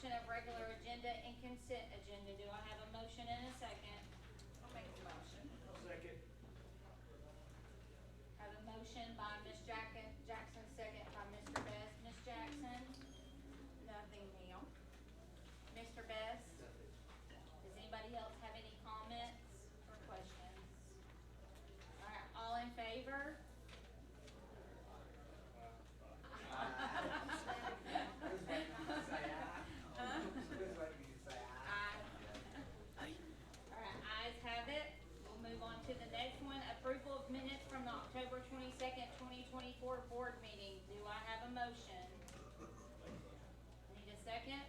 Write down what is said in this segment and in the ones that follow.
adoption of regular agenda and consent agenda. Do I have a motion and a second? I'll make the motion. Second. I have a motion by Ms. Jackson, second by Mr. Best. Ms. Jackson? Nothing, ma'am. Mr. Best? Does anybody else have any comments or questions? All right, all in favor? Ayes have it. We'll move on to the next one. Approval of minutes from the October 22nd, 2024 board meeting. Do I have a motion? Need a second?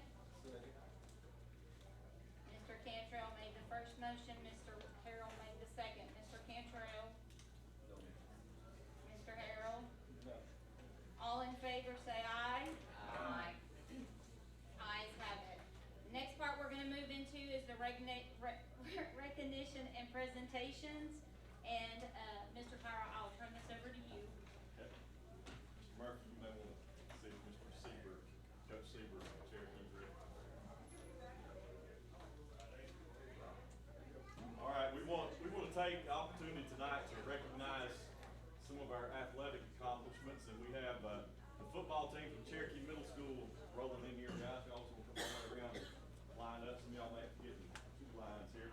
Mr. Cantrell made the first motion. Mr. Harrell made the second. Mr. Cantrell? Mr. Harrell? No. All in favor say aye. Aye. Ayes have it. Next part we're gonna move into is the recognition and presentations. And, Mr. Tyra, I'll turn this over to you. Okay. Mr. Murphy, you may want to see Mr. Seaver, Coach Seaver, Cherokee Group. All right, we want to take the opportunity tonight to recognize some of our athletic accomplishments, and we have the football team from Cherokee Middle School rolling in here, guys. Y'all also come all the way around and line up. Some of y'all may have to get in two lines here.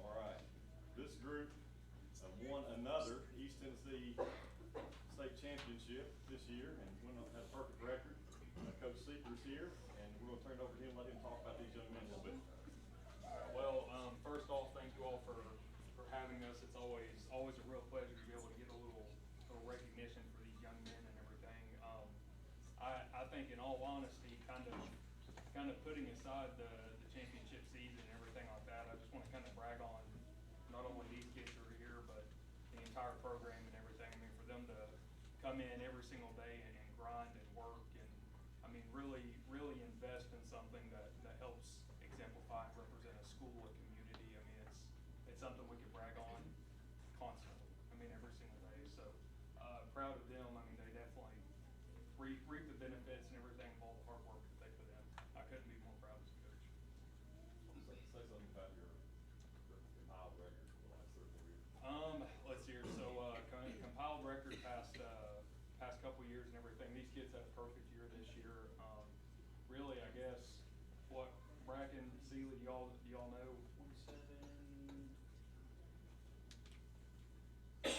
All right, this group won another East Tennessee State Championship this year and had a perfect record. Coach Seeker's here, and we're going to turn it over to him, let him talk about these young men a little bit. Well, first off, thank you all for having us. It's always a real pleasure to be able to get a little recognition for these young men and everything. I think, in all honesty, kind of putting aside the championship season and everything like that, I just want to kind of brag on not only these kids who are here, but the entire program and everything. I mean, for them to come in every single day and grind and work and, I mean, really invest in something that helps exemplify and represent a school, a community. I mean, it's something we can brag on constantly. I mean, every single day. So, proud of them. I mean, they definitely reap the benefits and everything of all the hard work that they put in. I couldn't be more proud as a coach. Say something about your compiled record for the last 3 or 4 years. Let's see here. So, compiled record past couple years and everything. These kids had a perfect year this year. Really, I guess, what Bracken, Sealy, do y'all know? 27, 36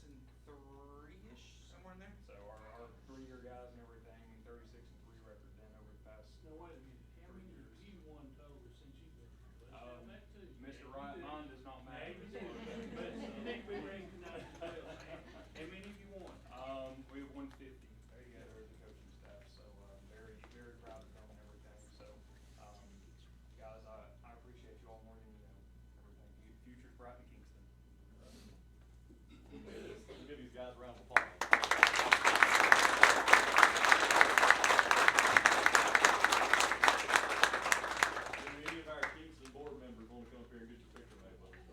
and 3-ish, somewhere in there. So our 3-year guys and everything, 36 and 3 record then over the past. Now, wait a minute, how many have you won total since you've been here? Let's have that too. Mr. Wright, mine does not matter. Yeah, you do, but you need to be recognized as well, man. How many have you won? We have 150 together as a coaching staff, so very proud of them and everything. So, guys, I appreciate you all more than you know. Everything. Future's bright in Kingston. Let's give these guys a round of applause. Do any of our Kingston board members want to come up here and get your picture made with us?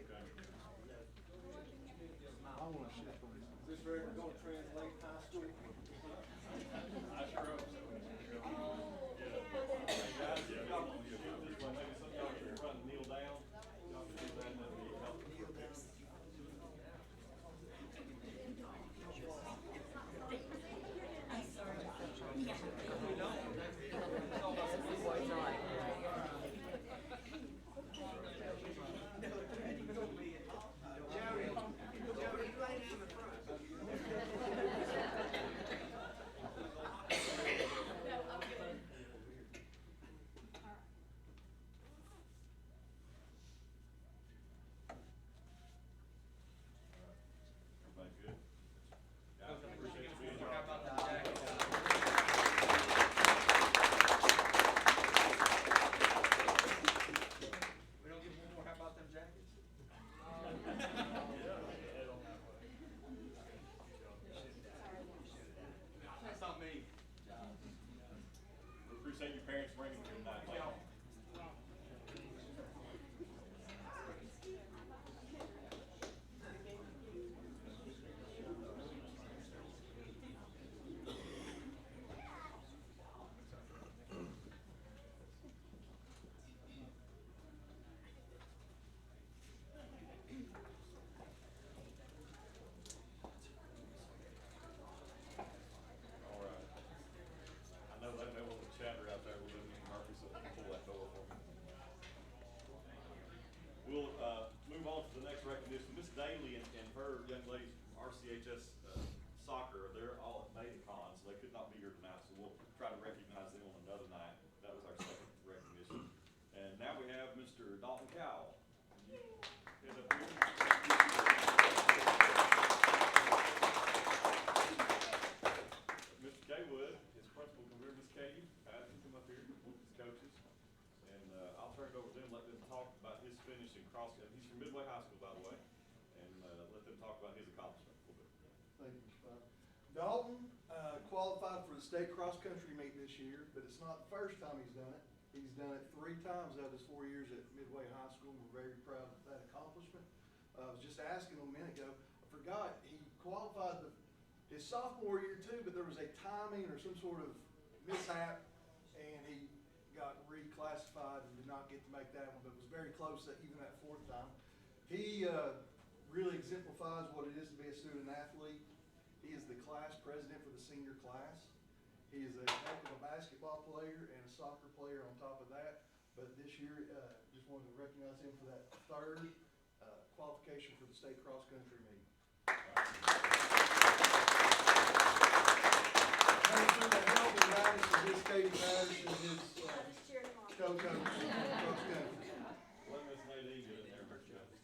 Okay. Is this record gonna translate high school? I sure hope so. Hey guys, if y'all want to get this way, maybe some of y'all can run and kneel down. Y'all can do that, and that'd be helpful. Joey, you lay down in front. Thank you, Mr. Pike. Dalton, qualified for the state cross-country meet this year, but it's not the first time he's done it. He's done it 3 times out of his 4 years at Midway High School. We're very proud of that accomplishment. I was just asking him a minute ago, I forgot, he qualified his sophomore year too, but there was a timing or some sort of mishap, and he got reclassified and did not get to make that one, but was very close even that 4th time. He really exemplifies what it is to be a student athlete. He is the class president for the senior class. He is a heck of a basketball player and a soccer player on top of that. But this year, just wanted to recognize him for that 3rd qualification for the state cross-country meet. Thanks for the help and guidance of Miss Katie Patterson and his co-coach cross-country. Let Miss Nadine get in there, Mr. Jones.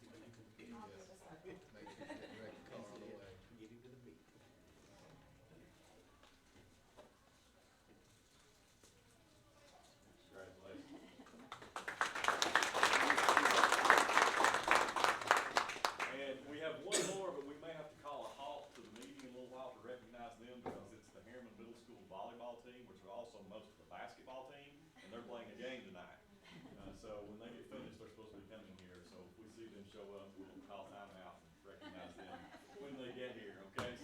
Congratulations. And we have one more, but we may have to call a halt to the meeting in a little while to recognize them because it's the Harriman Middle School volleyball team, which are also most of the basketball team, and they're playing a game tonight. So when they get finished, they're supposed to be coming here. So if we see them show up, we'll call time out and recognize them when they get here, okay?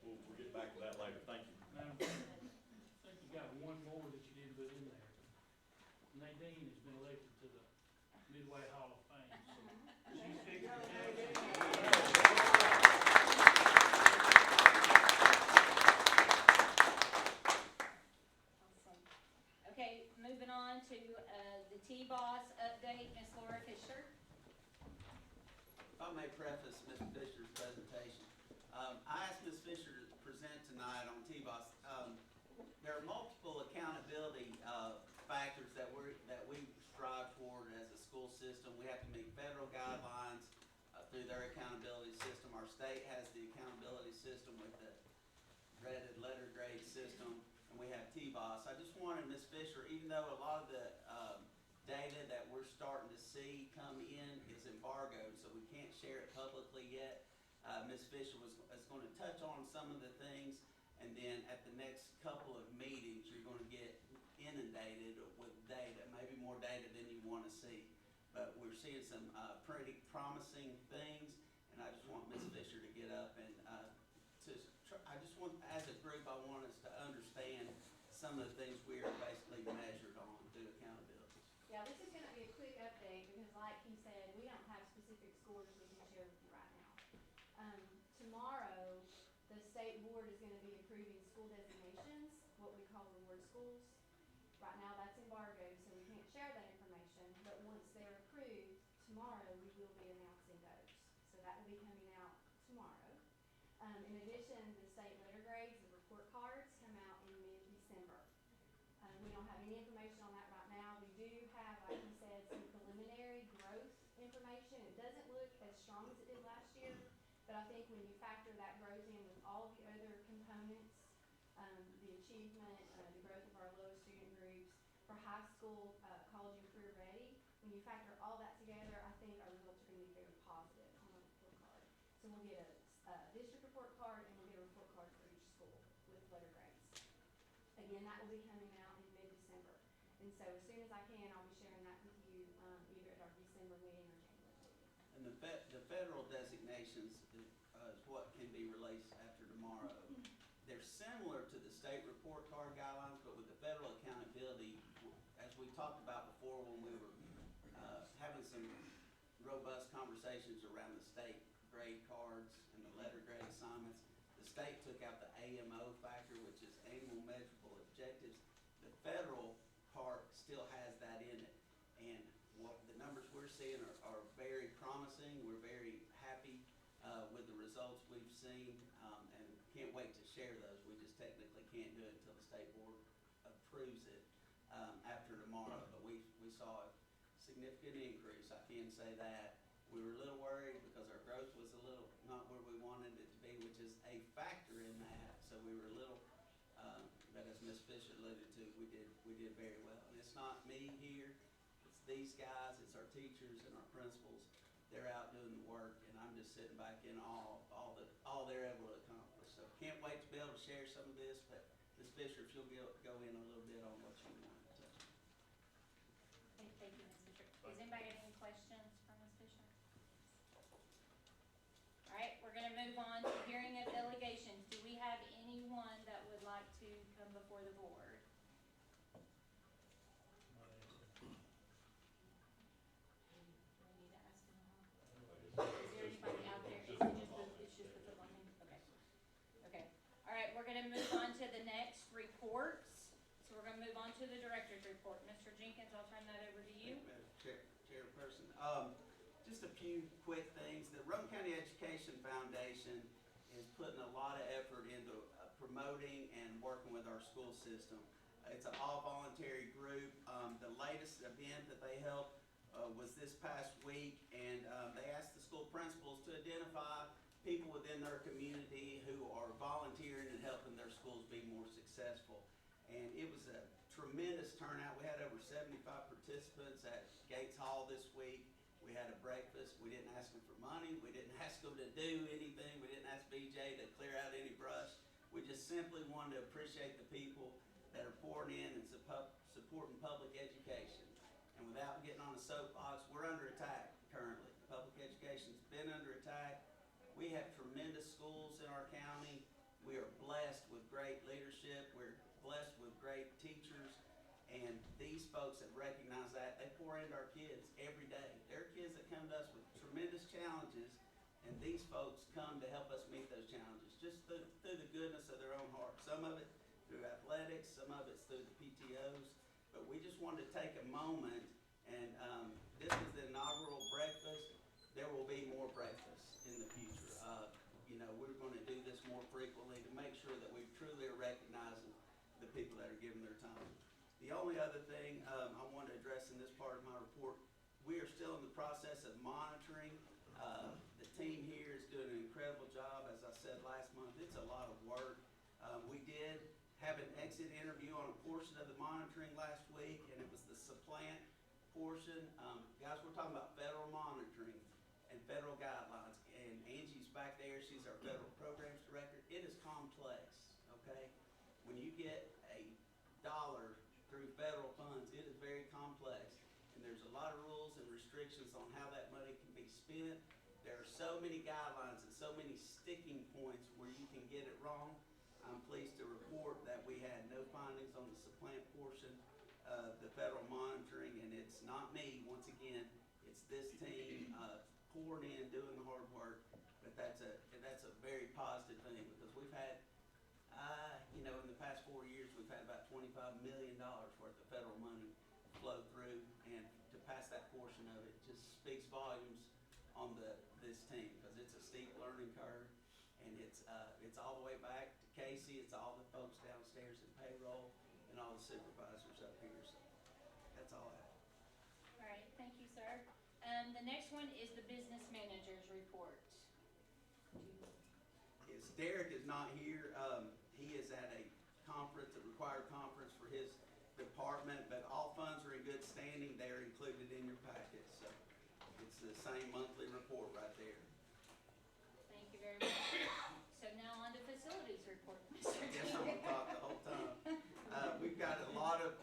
So we'll get back to that later. Thank you. Madam Chairman, I think you got one more that you didn't put in there. Nadine has been elected to the Midway Hall of Fame, so she's fixing to have Awesome. Okay, moving on to the T-Boss update, Ms. Laura Fisher. If I may preface Mr. Fisher's presentation, I asked Ms. Fisher to present tonight on T-Boss. There are multiple accountability factors that we strive toward as a school system. We have to meet federal guidelines through their accountability system. Our state has the accountability system with the dreaded letter grade system, and we have T-Boss. I just wanted Ms. Fisher, even though a lot of the data that we're starting to see come in is embargoed, so we can't share it publicly yet. Ms. Fisher is going to touch on some of the things, and then at the next couple of meetings, you're going to get inundated with data, maybe more data than you want to see. But we're seeing some pretty promising things, and I just want Ms. Fisher to get up and as a group, I want us to understand some of the things we are basically measured on through accountability. Yeah, this is gonna be a quick update because like he said, we don't have specific scores we can share with you right now. Tomorrow, the state board is gonna be approving school designations, what we call reward schools. Right now, that's embargoed, so we can't share that information, but once they're approved, tomorrow, we will be announcing those. So that will be coming out tomorrow. In addition, the state letter grades, the report cards come out in mid-December. We don't have any information on that right now. We do have, like you said, some preliminary growth information. It doesn't look as strong as it did last year, but I think when you factor that growth in with all of the other components, the achievement, the growth of our lowest student groups, for high school, college and career ready, when you factor all that together, I think our results are going to be very positive on the report card. So we'll get a district report card and we'll get a report card for each school with letter grades. Again, that will be coming out in mid-December. And so as soon as I can, I'll be sharing that with you either at our December meeting or January meeting. And the federal designations is what can be released after tomorrow. They're similar to the state report card guidelines, but with the federal accountability, as we talked about before when we were having some robust conversations around the state grade cards and the letter grade assignments, the state took out the AMO factor, which is annual measurable objectives. The federal part still has that in it, and what the numbers we're seeing are very promising. We're very happy with the results we've seen, and can't wait to share those. We just technically can't do it until the state board approves it after tomorrow, but we saw a significant increase. I can say that. We were a little worried because our growth was a little not where we wanted it to be, which is a factor in that. So we were a little, but as Ms. Fisher alluded to, we did very well. And it's not me here, it's these guys, it's our teachers and our principals. They're out doing the work, and I'm just sitting back in all they're able to accomplish. So Fisher, if she'll go in a little bit on what you want to touch on. Thank you, Ms. Fisher. Does anybody have any questions for Ms. Fisher? All right, we're gonna move on to hearing of delegations. Do we have anyone that would like to come before the board? Do we need to ask them all? Is there anybody out there? Is it just the football team? Okay. Okay. All right, we're gonna move on to the next reports. So we're gonna move on to the director's report. Mr. Jenkins, I'll turn that over to you. Thank you, Madam Chairperson. Just a few quick things. The Roane County Education Foundation is putting a lot of effort into promoting and working with our school system. It's an all-voluntary group. The latest event that they held was this past week, and they asked the school principals to identify people within their community who are volunteering and helping their schools be more successful. And it was a tremendous turnout. We had over 75 participants at Gates Hall this week. We had a breakfast. We didn't ask them for money. We didn't ask them to do anything. We didn't ask BJ to clear out any brush. We just simply wanted to appreciate the people that are pouring in and supporting public education. And without getting on a soapbox, we're under attack currently. Public education's been under attack. We have tremendous schools in our county. We are blessed with great leadership. We're blessed with great teachers. And these folks that recognize that, they pour into our kids every day. There are kids that come to us with tremendous challenges, and these folks come to help us meet those challenges, just through the goodness of their own heart. Some of it through athletics, some of it's through the PTOs. But we just wanted to take a moment, and this is the inaugural breakfast. There will be more breakfasts in the future. We're going to do this more frequently to make sure that we truly are recognizing the people that are giving their time. The only other thing I want to address in this part of my report, we are still in the process of monitoring. The team here is doing an incredible job. As I said last month, it's a lot of work. We did have an exit interview on a portion of the monitoring last week, and it was the supplant portion. Guys, we're talking about federal monitoring and federal guidelines. And Angie's back there. She's our federal programs director. It is complex, okay? When you get a dollar through federal funds, it is very complex. And there's a lot of rules and restrictions on how that money can be spent. There are so many guidelines and so many sticking points where you can get it wrong. I'm pleased to report that we had no findings on the supplant portion of the federal monitoring, and it's not me, once again, it's this team pouring in, doing the hard work. But that's a very positive thing, because we've had, in the past 4 years, we've had about $25 million worth of federal money flow through, and to pass that portion of it just speaks volumes on this team, because it's a steep learning curve, and it's all the way back to Casey. It's all the folks downstairs in payroll and all the supervisors up here. So that's all I have. All right, thank you, sir. The next one is the business manager's report. Yes, Derek is not here. He is at a conference, a required conference for his department, but all funds are in good standing. They're included in your packet. So it's the same monthly report right there. Thank you very much. So now on to facilities report, Mr. I guess I'm gonna talk the whole time. We've got a lot of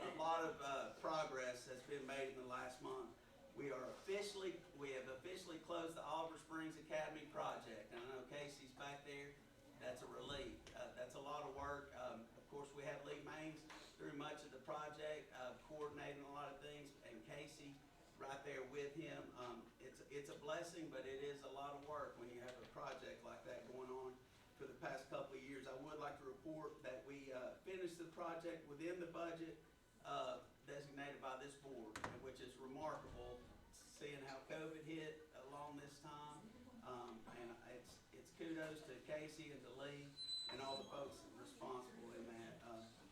progress that's been made in the last month. We have officially closed the Oliver Springs Academy project. And I know Casey's back there. That's a relief. That's a lot of work. Of course, we have Lee Maines through much of the project, coordinating a lot of things, and Casey right there with him. It's a blessing, but it is a lot of work when you have a project like that going on for the past couple of years. I would like to report that we finished the project within the budget designated by this board, which is remarkable, seeing how COVID hit along this time. And it's kudos to Casey and to Lee and all the folks responsible in that.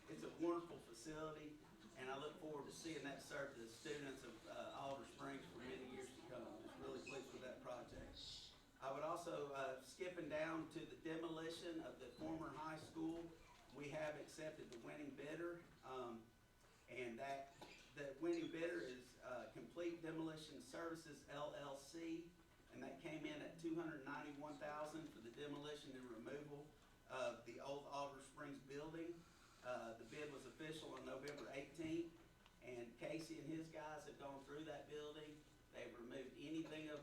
It's a wonderful facility, and I look forward to seeing that serve the students of Oliver Springs for many years to come. Just really pleased with that project. I would also, skipping down to the demolition of the former high school, we have accepted the winning bidder, and the winning bidder is Complete Demolition Services LLC, and that came in at $291,000 for the demolition and removal of the old Oliver Springs building. The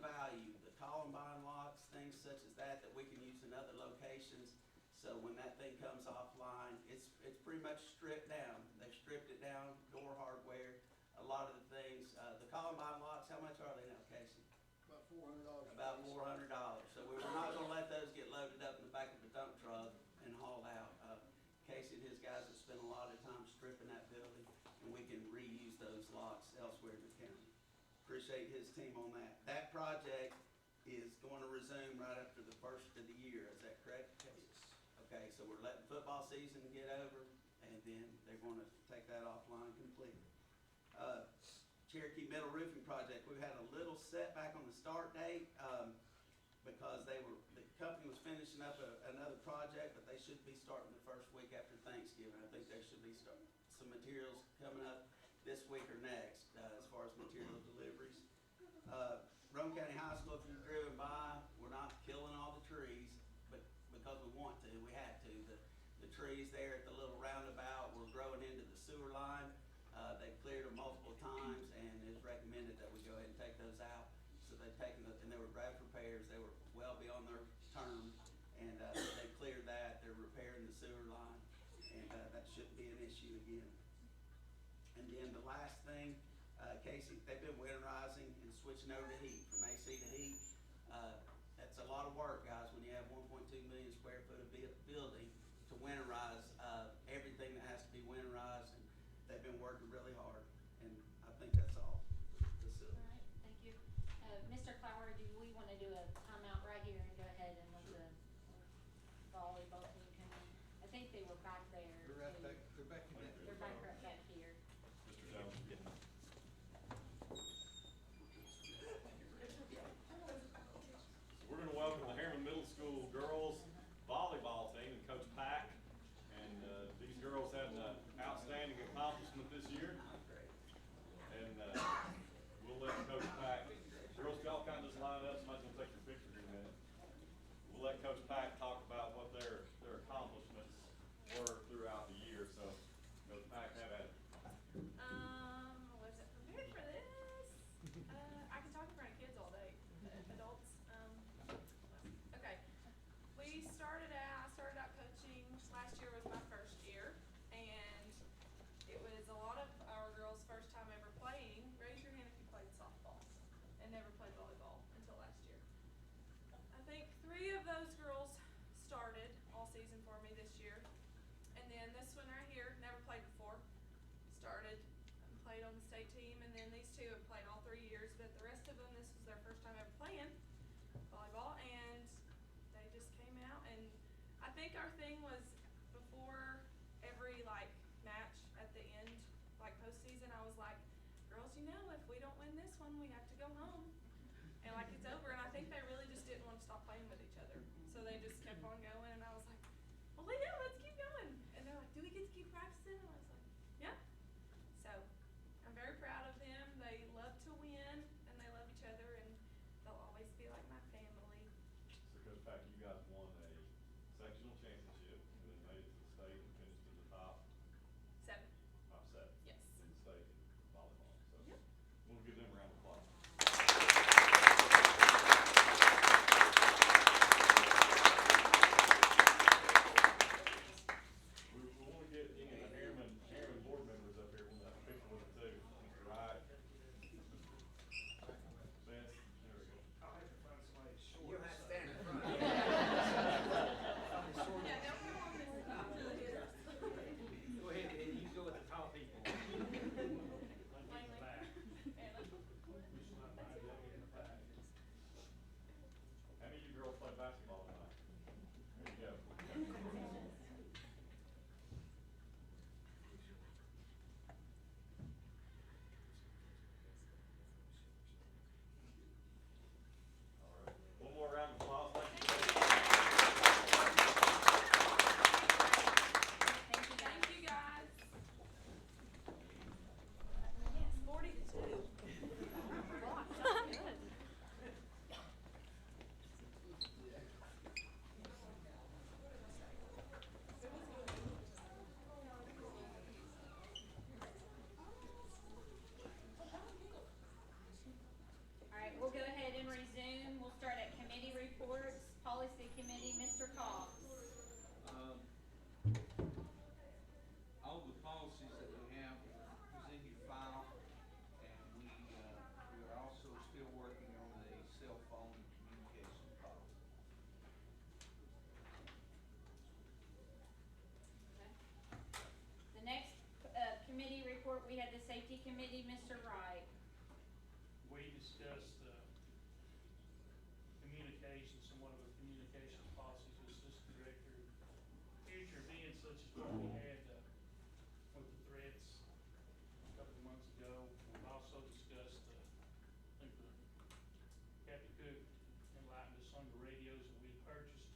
value, the Columbine locks, things such as that we can use in other locations. So when that thing comes offline, it's pretty much stripped down. They've stripped it down, door hardware, a lot of the things. The Columbine locks, how much are they now, Casey? About $400. About $400. So we were not gonna let those get loaded up in the back of the dump truck and hauled out. Casey and his guys have spent a lot of time stripping that building, and we can reuse those locks elsewhere in the county. Appreciate his team on that. That project is going to resume right after the first of the year. Is that correct, Casey? Okay, so we're letting football season get over, and then they're going to take that offline completely. Cherokee Middle Roofing Project, we've had a little setback on the start date, because the company was finishing up another project, but they should be starting the first week after Thanksgiving. I think there should be some materials coming up this week or next, as far as material deliveries. Roane County High School, if you've driven by, we're not killing all the trees, but because we want to, we had to. The trees there at the little roundabout were growing into the sewer line. They've cleared them multiple times, and it's recommended that we go ahead and take those out. So they've taken and they were graft repairs. They were well beyond their term, and they cleared that. They're repairing the sewer line, and that shouldn't be an issue again. And then the last thing, Casey, they've been winterizing and switching over to heat, from AC to heat. That's a lot of work, guys, when you have 1.2 million square foot of building to winterize everything that has to be winterized, and they've been working really hard, and I think that's all. All right, thank you. Mr. Clower, do we wanna do a timeout right here and go ahead and let the volleyball team come in? I think they were back there. They're right back, they're back in that. They're back right back here. Mr. Jones. We're gonna welcome the Harriman Middle School girls volleyball team and Coach Pack. And these girls had an outstanding accomplishment this year. And we'll let Coach Pack, girls, y'all kind of just line up, somebody's gonna take your picture in a minute. We'll let Coach Pack talk about what their accomplishments were throughout the year. So, Coach Pack, have at it. Wasn't prepared for this. I can talk in front of kids all day, adults. Okay. I started out coaching, last year was my first year, and it was a lot of our girls' first time ever playing. Raise your hand if you played softball and never played volleyball until last year. I think 3 of those girls started all season for me this year. And then this one right here, never played before, started and played on the state team, and then these 2 have played all 3 years, but the rest of them, this was their first time ever playing volleyball, and they just came out. And I think our thing was, before every match at the end, postseason, I was like, girls, if we don't win this one, we have to go home, and it's over. And I think they really just didn't want to stop playing with each other, so they just kept on going. And I was like, well, yeah, let's keep going. And they're like, do we get to keep practicing? And I was like, yeah. So I'm very proud of them. They love to win, and they love each other, and they'll always be like my family. So, Coach Pack, you guys won a sectional championship and then made it to the state and finished in the top 7. top 7 Yes. in the state in volleyball. So, Yep. we'll give them a round of applause. we had the safety committee, Mr. Wright. We discussed, communication, somewhat of a communications policy to assist the director. Future being such as what we had, with the threats a couple of months ago. We've also discussed, I think Captain Cook enlightened us on the radios that we had purchased,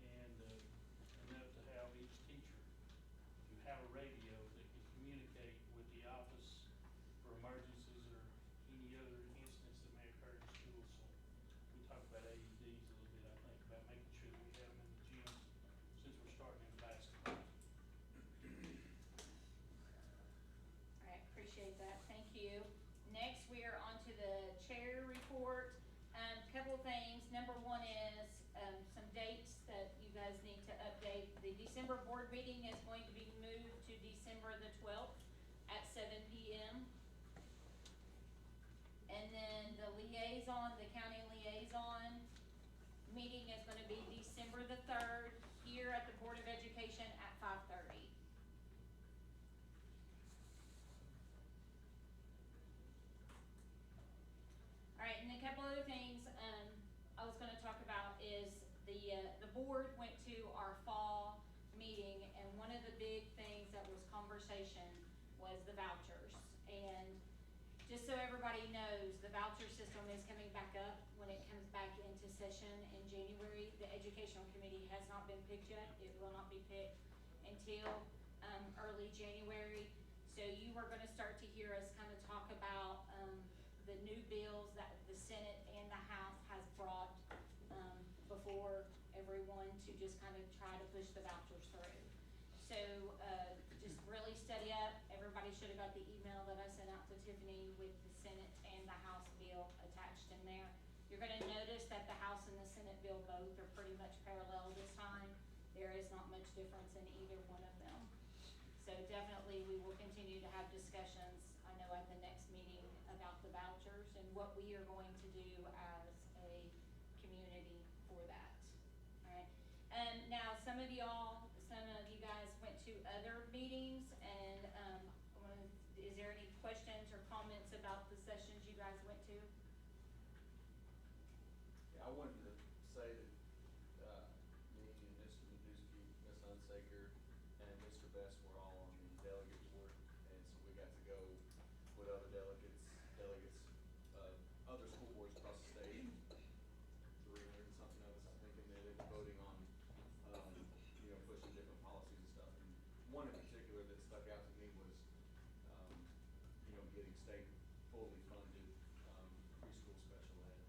and, enough to have each teacher to have a radio that can communicate with the office for emergencies or any other incidents that may occur in school. So we talked about AEDs a little bit, I think, about making sure that we have them in the gyms since we're starting in basketball. All right, appreciate that, thank you. Next, we are on to the chair report. Couple things, number one is, some dates that you guys need to update. The December board meeting is going to be moved to December the 12th at 7 p.m. And then the county liaison meeting is gonna be December the 3rd here at the Board of Education at 5:30. Alright, and a couple other things, I was gonna talk about is the board went to our fall meeting, and one of the big things that was conversation was the vouchers. And just so everybody knows, the voucher system is coming back up when it comes back into session in January. The educational committee has not been picked yet, it will not be picked until, early January. So you are gonna start to hear us kinda talk about, the new bills that the Senate and the House has brought, before everyone to just kind of try to push the vouchers through. So, just really study up. Everybody should have got the email that I sent out to Tiffany with the Senate and the House bill attached in there. You're gonna notice that the House and the Senate bill both are pretty much parallel this time. There is not much difference in either one of them. So definitely, we will continue to have discussions, I know at the next meeting, about the vouchers and what we are going to do as a community for that. Alright, now some of you guys went to other meetings, and, is there any questions or comments about the sessions you guys went to? Yeah, I wanted to say that, me and Mr. Meduski, Ms. Hunsaker, and Mr. Best were all on the delegate board, and so we got to go with other delegates of other school boards across the state, 300 and something of us, I think, and they were voting on, pushing different policies and stuff. And one in particular that stuck out to me was, getting state fully funded, preschool special ed.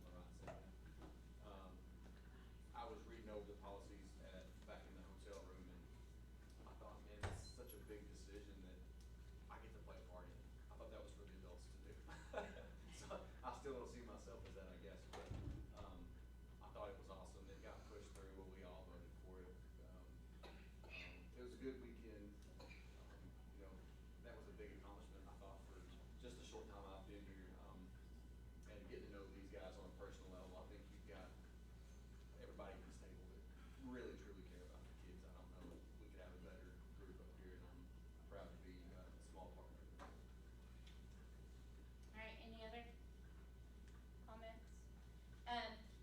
Roane said that. I was reading over the policies back in the hotel room, and I thought, man, it's such a big decision that I get to play a part in. I thought that was for the adults to do. So I still don't see myself as that, I guess, but I thought it was awesome. It got pushed through, well, we all voted for it. It was a good weekend. That was a big accomplishment, I thought, for just the short time I've been here, and getting to know these guys on a personal level. I think you've got everybody at this table that really, truly care about the kids. I don't know if we could have a better group up here, and I'm proud to be a small part of it. Alright, any other comments?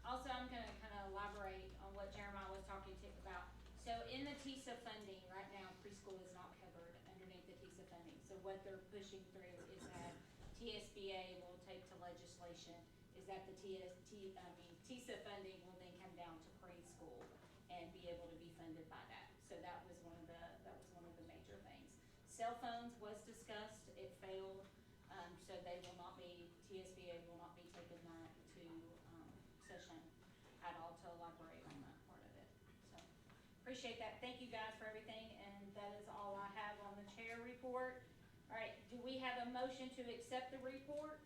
Also, I'm gonna kinda elaborate on what Jeremiah was talking to about. So in the TISA funding, right now, preschool is not covered underneath the TISA funding. So what they're pushing through is that TSBA will take to legislation, is that the TISA funding will then come down to preschool and be able to be funded by that. So that was one of the major things. Cell phones was discussed, it failed, so TSBA will not be taking that to, session at all to elaborate on that part of it. So, appreciate that. Thank you guys for everything, and that is all I have on the chair report. Alright, do we have a motion to accept the reports?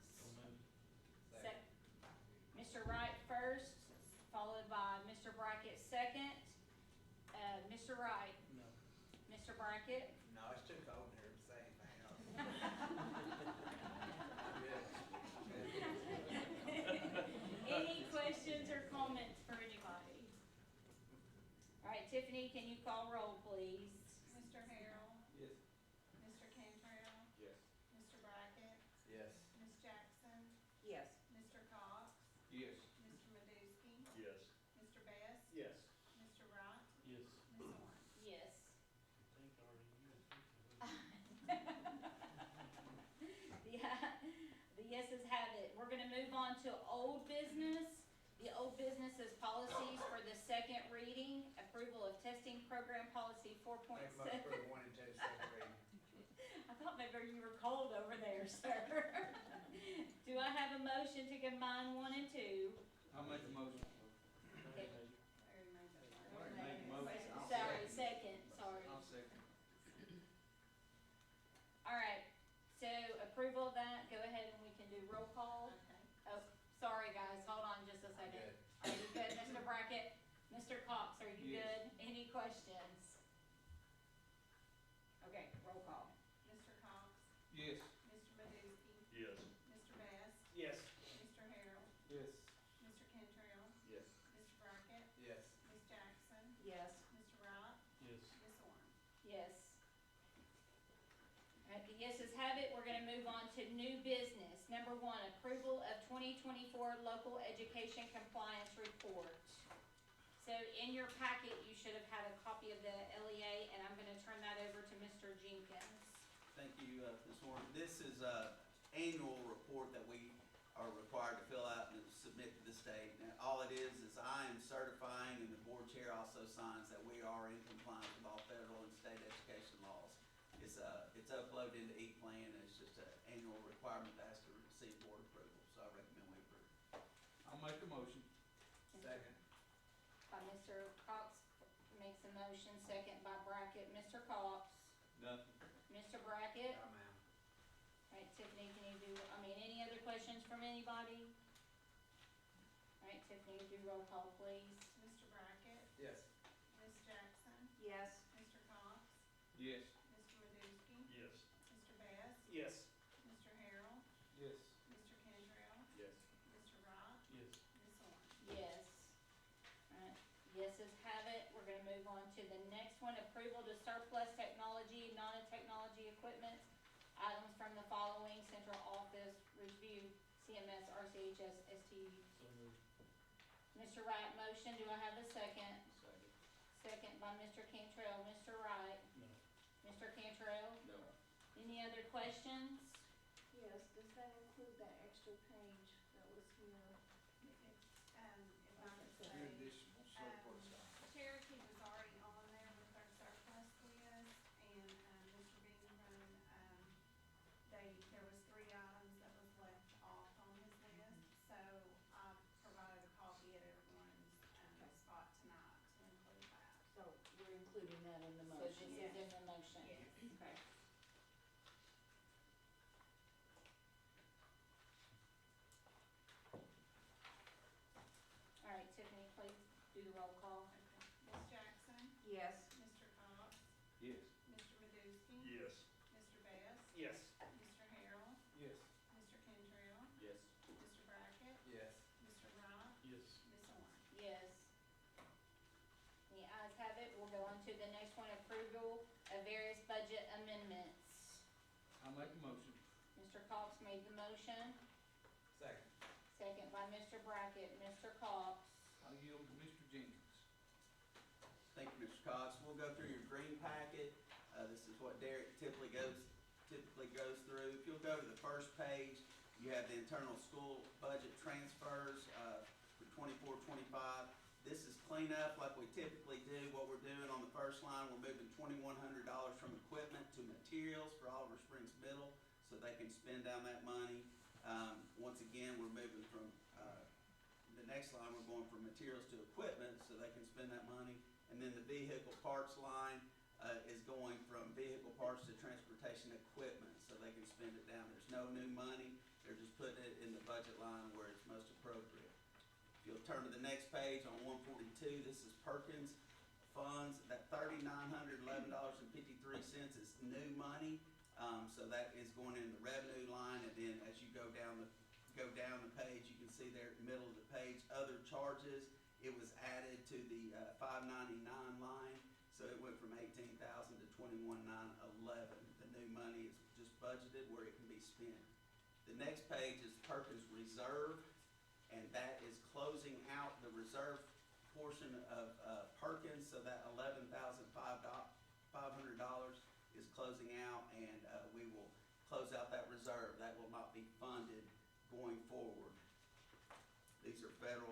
Mr. Wright first, followed by Mr. Brackett second. Mr. Wright? No. Mr. Brackett? No, it's too cold in here to say anything else. Any questions or comments for anybody? Alright, Tiffany, can you call roll, please? Mr. Harrell, Yes. Mr. Cantrell, we're gonna move on to old business. The old business is policies for the second reading, approval of testing program policy 4.7. Make a motion for the 1 and 2 second reading. I thought maybe you were cold over there, sir. Do I have a motion to combine 1 and 2? I'll make the motion. Okay. Larry made the motion. I'll Sorry, second. second, sorry. I'll second. All right, so approval of that, go ahead and we can do roll call. Oh, sorry, guys, hold on just a second. good. Are you good, Mr. Brackett? Mr. Cox, are you Yes. good? Any questions? Okay, roll call. Mr. Cox? Yes. Mr. Meduski? Yes. Mr. Bass? Yes. Mr. Harrell? Yes. Mr. Cantrell? Yes. Mr. Brackett? Yes. Ms. Jackson? Yes. Mr. Wright? Yes. Ms. Owen? Yes. All right, the yeses have it, we're gonna move on to new business. Number 1, approval of 2024 local education compliance report. So in your packet, you should have had a copy of the LEA, and I'm gonna turn that over to Mr. Jenkins. Thank you, Ms. Warren. This is a annual report that we are required to fill out and submit to the state. Now, all it is I am certifying, and the board chair also signs that we are in compliance with all federal and state education laws. It's uploaded into E-Plan, and it's just an annual requirement that has to receive board approval, so I recommend we approve. I'll make the motion. Second. By Mr. Cox makes a motion, second by Brackett. Mr. Cox? Nothing. Mr. Brackett? I'm out. All right, Tiffany, can you do, any other questions from anybody? All right, Tiffany, do roll call, please. Mr. Brackett? Yes. Ms. Jackson? Yes. Mr. Cox? Yes. Mr. Meduski? Yes. Mr. Bass? Yes. Mr. Harrell? Yes. Mr. Cantrell? Yes. Mr. Wright? Yes. Ms. Owen? Yes. All right, yeses have it. We're gonna move on to the next one, approval to surplus technology, non-technology equipment, items from the following central office, review, CMS, RCHS, STU. So moved. Mr. Wright, motion, do I have a second? Second. Second by Mr. Cantrell. Mr. Wright? No. Mr. Cantrell? No. Any other questions? Yes, does that include that extra page that was here? If I could say, Your additional surplus item. Cherokee was already on there with their surplus list, and, Mr. Beanman, there was 3 items that was left off on his list, so I provided a copy at everyone's, spot tonight to include that. So we're including that in the So motion? this is in the motion? Yes. Okay. All right, Tiffany, please do the roll call. Ms. Jackson? Yes. Mr. Cox? Yes. Mr. Meduski? Yes. Mr. Bass? Yes. Mr. Harrell? Yes. Mr. Cantrell? Yes. Mr. Brackett? Yes. Mr. Wright? Yes. Ms. Owen? Yes. The ayes have it. We'll go on to the next one, approval of various budget amendments. I'll make the motion. Mr. Cox made the motion, Second. second by Mr. Brackett. Mr. Cox? I'll yield to Mr. Jenkins. Thank you, Mr. Cox. We'll go through your green packet. This is what Derek typically goes through. If you'll go to the first page, you have the internal school budget transfers, for 24-25. This is cleanup like we typically do. What we're doing on the first line, we're moving $2,100 from equipment to materials for Oliver Springs Middle, so they can spend down that money. Once again, we're moving from, the next line, we're going from materials to equipment, so they can spend that money. And then the vehicle parts line, is going from vehicle parts to transportation equipment, so they can spend it down. There's no new money, they're just putting it in the budget line where it's most appropriate. If you'll turn to the next page on 142, this is Perkins funds. That $3,911.53 is new money, so that is going in the revenue line. And then as you go down the page, you can see there in the middle of the page, other charges. It was added to the 599 line, so it went from 18,000 to 21,911. The new money is just budgeted where it can be spent. The next page is Perkins Reserve, and that is closing out the reserve portion of Perkins, so that $11,500 is closing out, and we will close out that reserve. That will not be funded going going forward. These are federal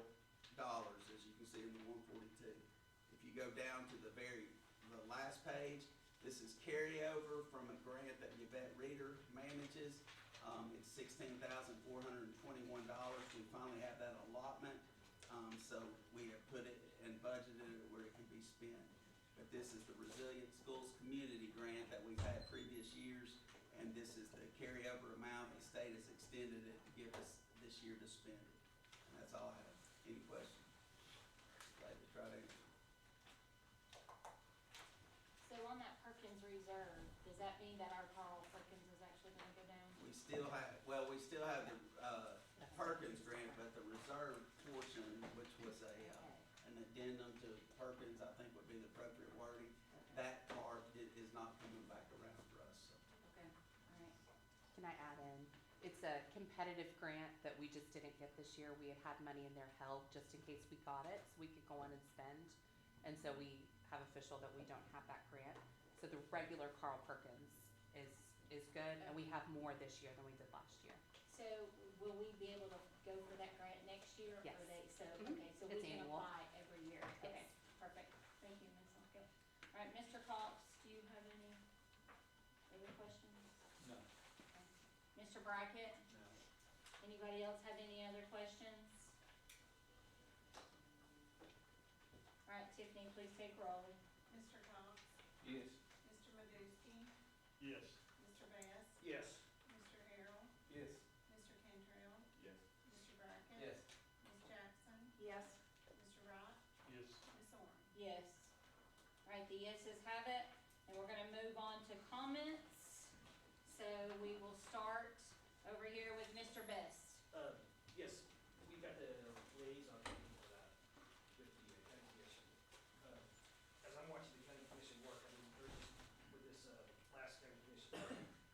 dollars, as you can see in the 142. If you go down to the last page, this is carryover from a grant that Yvette Reeder manages. It's $16,421. We finally have that allotment, so we have put it and budgeted it where it can be spent. But this is the Resilient Schools Community Grant that we've had previous years, and this is the carryover amount. The state has extended it to give us this year to spend it. And that's all I have. Any questions? Glad to try to answer. So on that Perkins Reserve, does that mean that our Carl Perkins is actually gonna go down? We still have the Perkins grant, but the reserve portion, which was an addendum to Perkins, I think would be the appropriate wording, that part is not coming back around for us, so. Okay, all right. Can I add in? It's a competitive grant that we just didn't get this year. We had money in there held just in case we got it, so we could go on and spend. And so we have official that we don't have that grant. So the regular Carl Perkins is good, and we have more this year than we did last year. So will we be able to go for that grant next year? Yes. Or so, Mhm. okay, so we It's can annual. apply every year? Yes. Okay, perfect. Thank you, Ms. Longo. All right, Mr. Cox, do you have any other questions? No. Okay. Mr. Brackett? No. Anybody else have any other questions? All right, Tiffany, please take roll. Mr. Cox? Yes. Mr. Meduski? Yes. Mr. Bass? Yes. Mr. Harrell? Yes. Mr. Cantrell? Yes. Mr. Brackett? Yes. Ms. Jackson? Yes. Mr. Wright? Yes. Ms. Oren? Yes. All right, the yeses have it, and we're gonna move on to comments. So we will start over here with Mr. Best. Yes, we've got the liaison meeting with the county commission. As I'm watching the county commission work, I mean, they're just, with this, last county commission,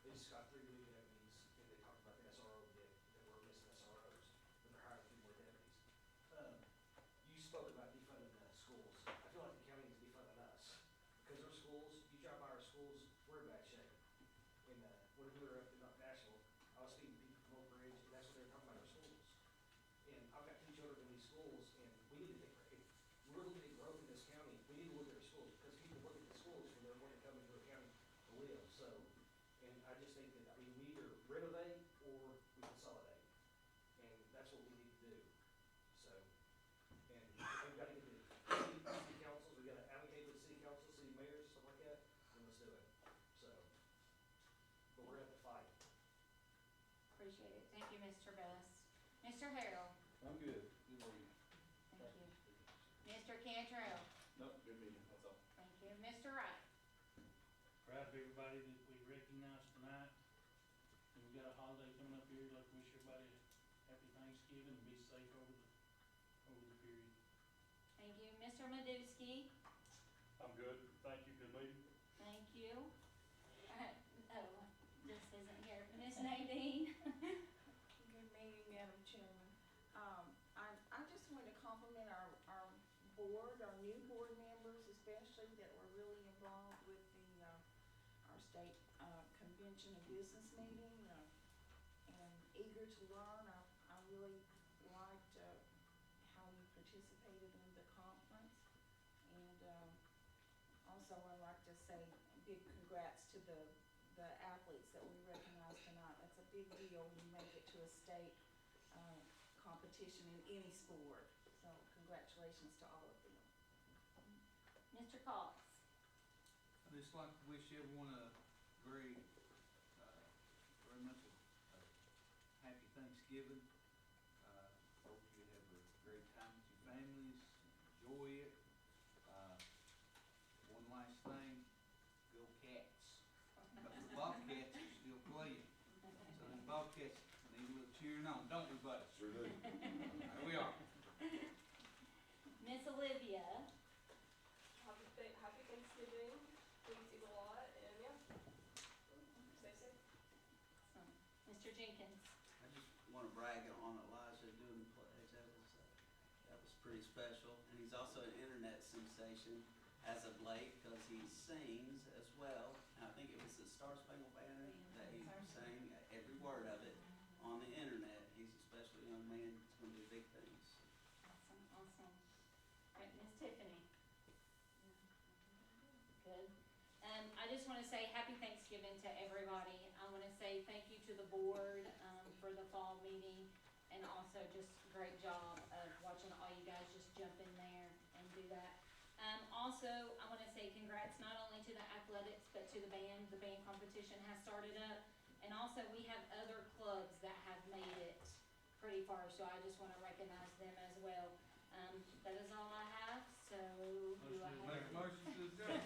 they just got 3 new deputies, and they talked about the SRO that we're missing SROs, but they're hiring 2 more deputies. You spoke about defunding the schools. I feel like the county is defunding us, because our schools, you drive by our schools, we're in bad shape. And, when we were up in Nashville, I was speaking to people from Oak Ridge, and that's what they were talking about, our schools. And I've got 2 children in these schools, and we need to think, if we're looking at growth in this county, we need to look at our schools, because people look at the schools when they're wanting to come into a county to live, so. And I just think that, I mean, we either renovate or we consolidate, and that's what we need to do, so. And we've got to get the city councils, we gotta advocate with city councils, city mayors, stuff like that, and let's do it, so. But we're gonna have to fight. Appreciate it. Thank you, Mr. Best. Mr. Harrell? I'm good. Good morning. Thank you. Mr. Cantrell? Nope, good meeting, that's all. Thank you. Mr. Wright? Proud of everybody that we recognize tonight. And we got a holiday coming up here, like wish everybody a happy Thanksgiving and be safe over the period. Thank you. Mr. Meduski? I'm good. Thank you. Good meeting. Thank you. All right, oh, this isn't here. Ms. Nadine? Good meeting, Madam Chairman. I just want to compliment our board, our new board members especially, that were really involved with our state, convention and business meeting, and eager to learn. I really liked, how you participated in the conference. And, also I'd like to say big congrats to the athletes that we recognize tonight. That's a big deal when you make it to a state, competition in any sport. So congratulations to all of them. Mr. Cox? I'd just like to wish everyone a very, very much a happy Thanksgiving. Hope you have a great time with your families, enjoy it. One last thing, go Cats. But the Bobcats are still playing. So the Bobcats need a little cheering on, don't we, buddy? Sure do. There we are. Miss Olivia? Happy Thanksgiving, please eat a lot, and yeah, stay safe. Mr. Jenkins? I just want to brag on Elijah doing the pledge. That was pretty special. And he's also an internet sensation as of late because he sings as well. And I think it was the Star Spangled Banner that he sang every word of it on the internet. He's man is gonna do big things. Awesome, awesome. Right, Miss Tiffany? Good. I just wanna say happy Thanksgiving to everybody. I wanna say thank you to the board, for the fall meeting, and also just great job of watching all you guys just jump in there and do that. Also, I wanna say congrats not only to the athletics, but to the band. The band competition has started up. And also, we have other clubs that have made it pretty far, so I just wanna recognize them as well. That is all I have, so do I have? Make a motion to adjourn.